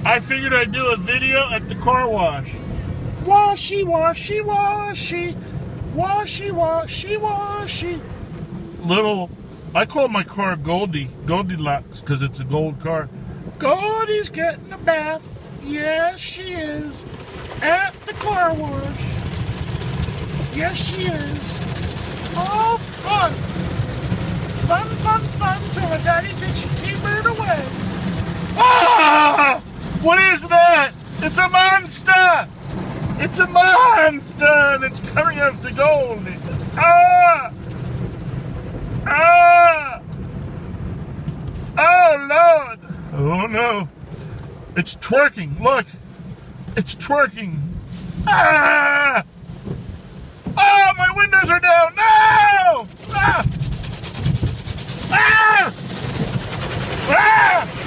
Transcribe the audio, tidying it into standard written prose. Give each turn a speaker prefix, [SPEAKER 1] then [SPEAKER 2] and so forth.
[SPEAKER 1] I figured I'd do a video at the car wash. Washy, washy, washy. Washy, washy, washy. Little, I call my car Goldy. Goldilocks, because it's a gold car. Goldy's getting a bath. Yes, she is. At the car wash. Yes, she is. Oh, fun. Fun, fun, fun, till her daddy takes your T-bird away. Ah! What is that? It's a monster! It's a monster, and it's coming after Goldy. Ah! Ah! Oh, Lord! Oh, no. It's twerking. Look. It's twerking. Ah! Oh, my windows are down. No! Ah! Ah! Ah!